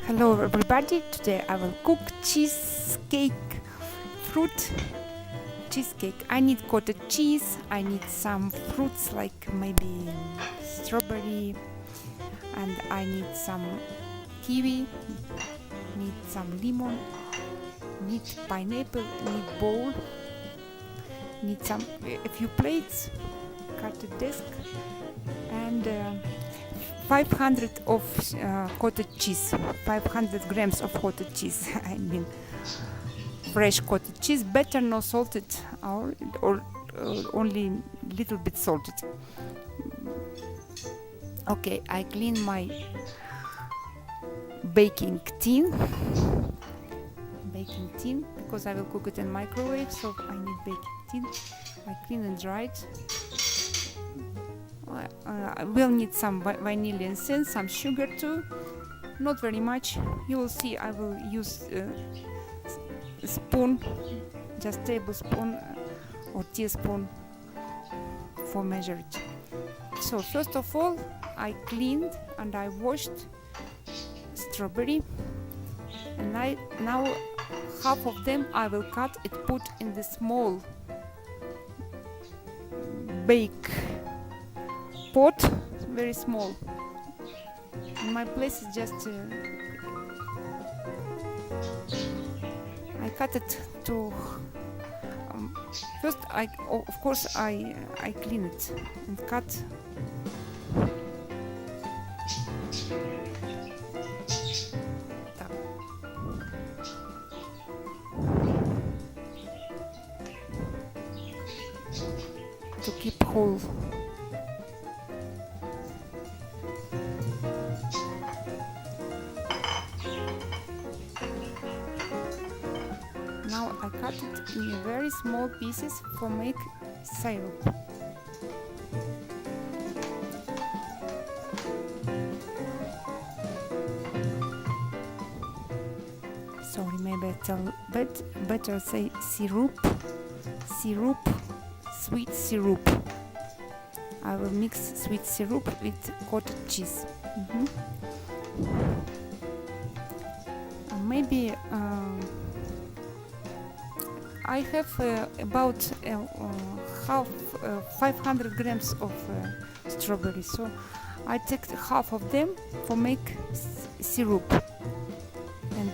Hello everybody, today I will cook cheesecake fruit cheesecake. I need cottage cheese, I need some fruits like maybe strawberry, and I need some kiwi, need some lemon, need pineapple, need bowl, need some a few plates, cut a desk, and 500 of cottage cheese, 500 grams of cottage cheese. I mean fresh cottage cheese, better no salted or only little bit salted. Okay, I clean my baking tin because I will cook it in microwave, so I need baking tin. I clean and dry it. I will need some vanilla essence, some sugar too, not very much. You will see I will use a spoon, just tablespoon or teaspoon for measure it. So first of all, I cleaned and I washed strawberry, and now half of them I will cut it, put in the small bake pot, very small. In my place is just I cut it to first of course I clean it and cut to keep whole. Now I cut it in very small pieces for make syrup. Sorry, maybe I tell better say syrup, sweet syrup. I will mix sweet syrup with cottage cheese. Maybe I have about half 500 grams of strawberry, so I take half of them for make syrup, and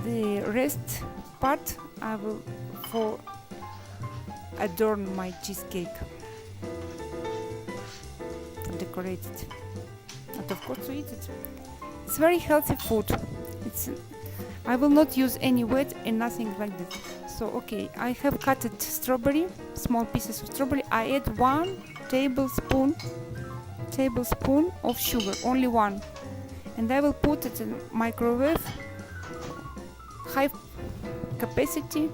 the rest part I will for adorn my cheesecake, to decorate it, and of course to eat it. It's very healthy food. I will not use any wet and nothing like that. So okay, I have cut it strawberry, small pieces of strawberry. I add 1 tablespoon of sugar, only 1, and I will put it in microwave, high capacity,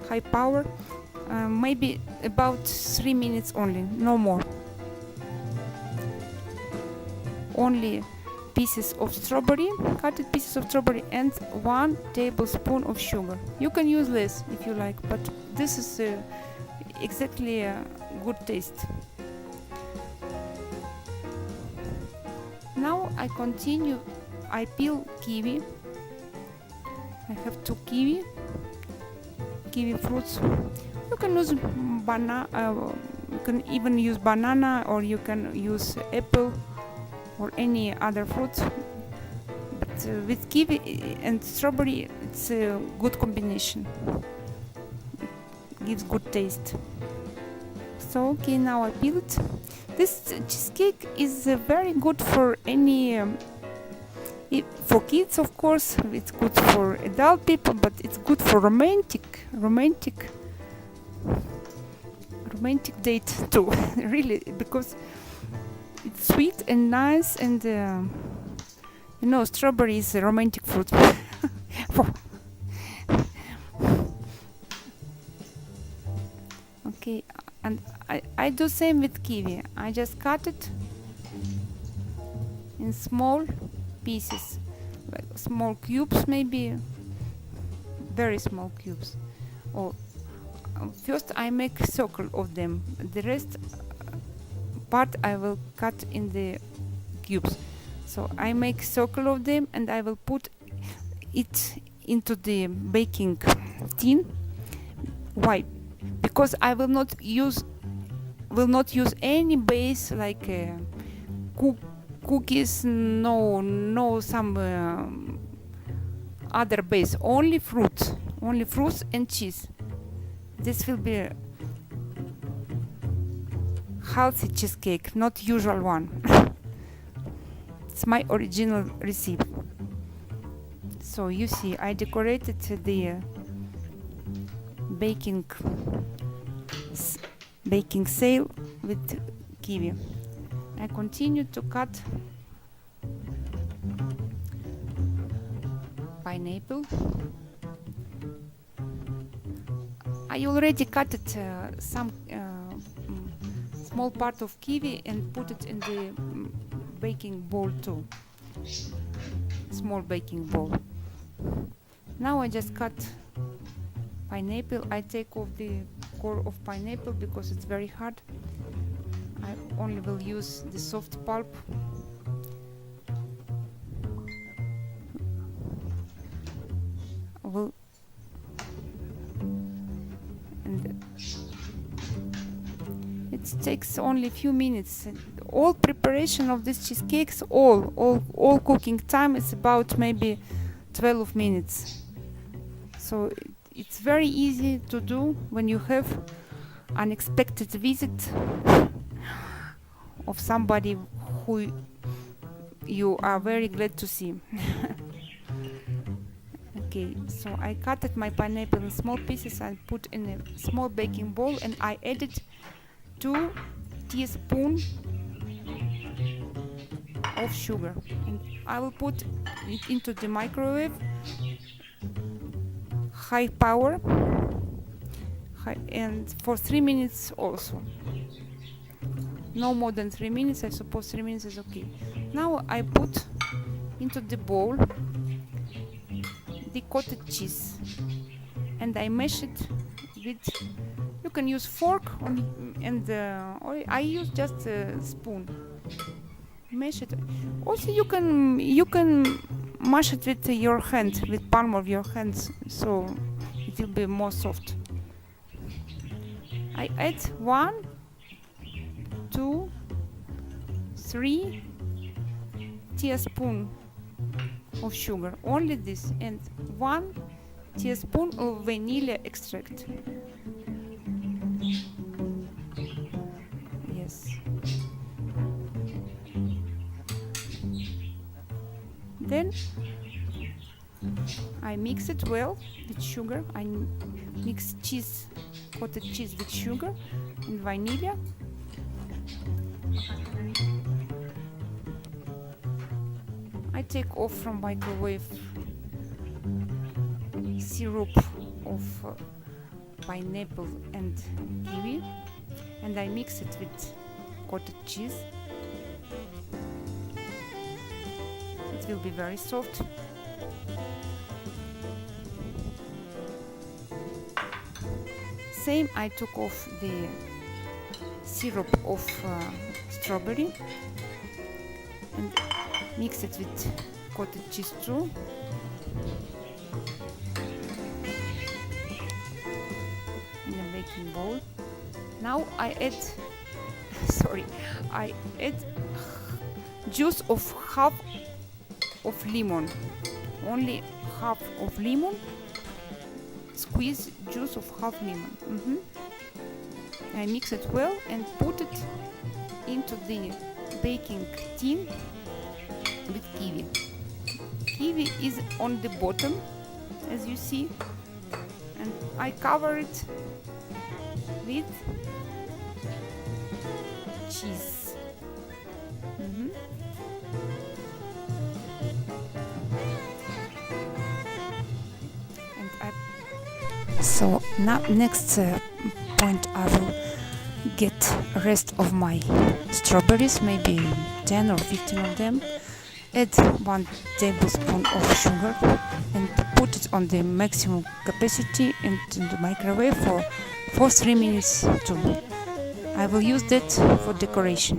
high power, maybe about 3 minutes only, no more. Only pieces of strawberry, cutted pieces of strawberry, and 1 tablespoon of sugar. You can use less if you like, but this is exactly a good taste. Now I continue. I peel kiwi. I have 2 kiwi fruits. You can use banana. You can even use banana, or you can use apple or any other fruit, but with kiwi and strawberry it's a good combination. It gives good taste. So okay, now I peel it. This cheesecake is very good for any for kids, of course. It's good for adult people, but it's good for romantic date too. Really, because it's sweet and nice, and strawberry is a romantic fruit. Okay, and I do same with kiwi. I just cut it in small pieces, like small cubes, maybe very small cubes. Or first I make circle of them. The rest part I will cut in the cubes. So I make circle of them and I will put it into the baking tin. Why? Because I will not use any base like cookies, no some other base, only fruits and cheese. This will be a healthy cheesecake, not usual one. It's my original recipe. So you see, I decorated the baking sail with kiwi. I continue to cut pineapple. I already cut it some small part of kiwi and put it in the baking bowl too. Small baking bowl. Now I just cut pineapple. I take off the core of pineapple because it's very hard. I only will use the soft pulp. And it takes only a few minutes. All preparation of these cheesecakes, all cooking time is about maybe 12 minutes. So it's very easy to do when you have unexpected visit of somebody who you are very glad to see. Okay, so I cut my pineapple in small pieces and put in a small baking bowl, and I added 2 teaspoons of sugar, and I will put it into the microwave, high power, and for 3 minutes also. No more than 3 minutes, I suppose 3 minutes is okay. Now I put into the bowl the cottage cheese and I mash it with, you can use fork and I use just a spoon. Mash it. Also you can mash it with your hand, with palm of your hands, so it will be more soft. I add 1, 2, 3 teaspoons of sugar, only this, and 1 teaspoon of vanilla extract. Yes. Then I mix it well with sugar. I mix cottage cheese with sugar and vanilla. I take off from microwave syrup of pineapple and kiwi, and I mix it with cottage cheese. It will be very soft. Same, I took off the syrup of strawberry and mix it with cottage cheese too. In a baking bowl. Now I add juice of half of lemon. Only half of lemon. Squeeze juice of half lemon. I mix it well and put it into the baking tin with kiwi. Kiwi is on the bottom, as you see, and I cover it with cheese. So now next point, I will get rest of my strawberries, maybe 10 or 15 of them. Add 1 tablespoon of sugar and put it on the maximum capacity into the microwave for 3 minutes too. I will use that for decoration.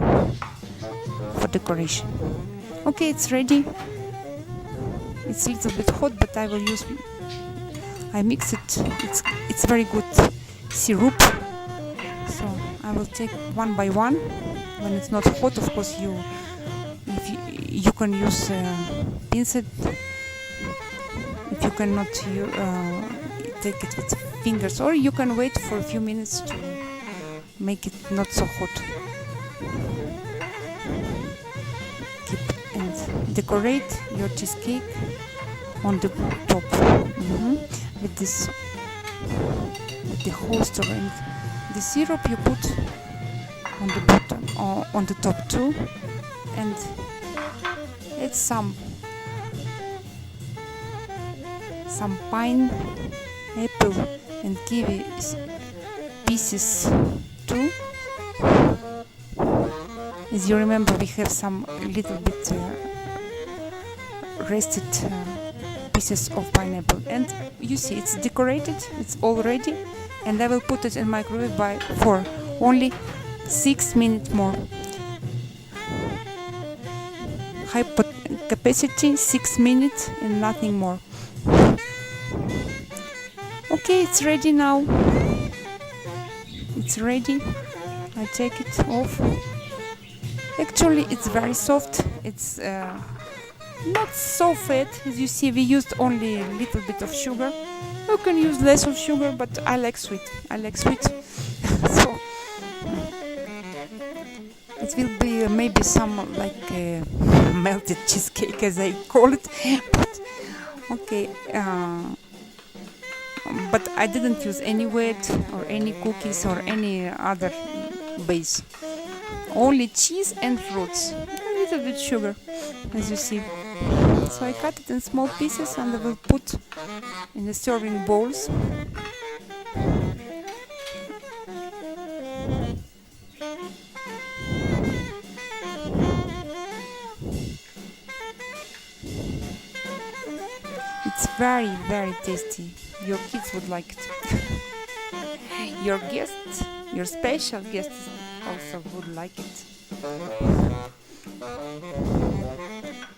Okay, it's ready. It's a little bit hot, but I mix it. It's very good syrup. So I will take one by one. When it's not hot, of course, you can use pincet. If you cannot, you take it with fingers, or you can wait for a few minutes to make it not so hot. Keep and decorate your cheesecake on the top with the holster, and the syrup you put on the bottom or on the top too, and add some pineapple and kiwi pieces too. As you remember, we have some little bit rested pieces of pineapple, and you see it's decorated, it's all ready, and I will put it in microwave for only 6 minutes more. High capacity, 6 minutes and nothing more. Okay, it's ready now. It's ready. I take it off. Actually, it's very soft. It's not so fat. As you see, we used only a little bit of sugar. You can use less of sugar, but I like sweet. So it will be maybe some like melted cheesecake, as I call it. But okay. But I didn't use any wheat or any cookies or any other base. Only cheese and fruits. A little bit sugar, as you see. So I cut it in small pieces and I will put in the serving bowls. It's very, very tasty. Your kids would like it. Your guests, your special guests also would like it.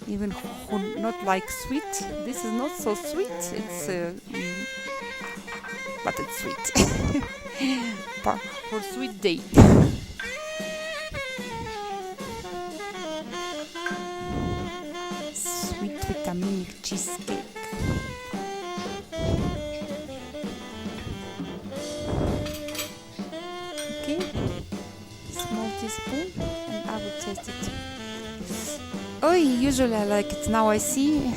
Even who not like sweet. This is not so sweet. It's but it's sweet. for sweet day. Sweet economic cheesecake. Okay, small teaspoon, and I will taste it. Oh, usually I like it. Now I see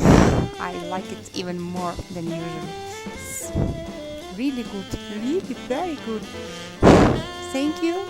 I like it even more than usual. It's really good, really very good. Thank you.